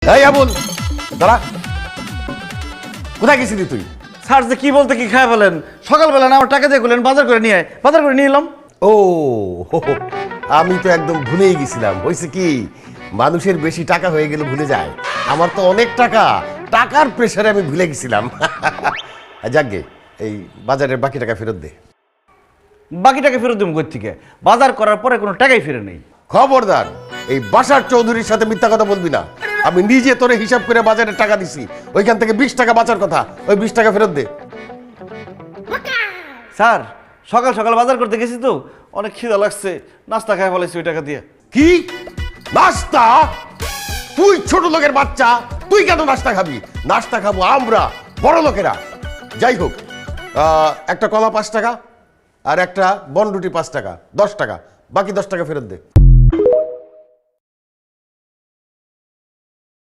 এই আবুল দাঁড়া, কোথায় গেছিলি তুই? স্যার যে কি বলতে কি খায় বলেন, সকালবেলা না আমার টাকা দিয়ে করলেন বাজার করে নিয়ে বাজার করে নিয়ে এলাম। ও আমি তো একদম ভুলেই গেছিলাম। হয়েছে কি, মানুষের বেশি টাকা হয়ে গেলে ভুলে যায়। আমার তো অনেক টাকা, টাকার প্রেসারে আমি ভুলে গেছিলাম। যাকগে, এই বাজারের বাকি টাকা ফেরত দে। বাকি টাকা ফেরত দেবো কই থেকে? বাজার করার পরে কোনো টাকাই ফিরে নেই। খবরদার এই বাসার চৌধুরীর সাথে মিথ্যা কথা বলবি না। আমি নিজে তোরে হিসাব করে বাজারে টাকা দিছি, ওইখান থেকে 20 টাকা বাঁচার কথা, ওই 20 টাকা ফেরত দে। স্যার সকাল সকাল বাজার করতে গেছি তো, অনেক খিদা লাগছে, নাস্তা খাই ফেলাইছি ওই টাকা দিয়ে। কি নাস্তা? তুই ছোট লোকের বাচ্চা, তুই কেন নাস্তা খাবি? নাস্তা খাবো আমরা বড় লোকেরা। যাই হোক, একটা কলা 5 টাকা আর একটা বনরুটি 5 টাকা, 10 টাকা, বাকি 10 টাকা ফেরত দে।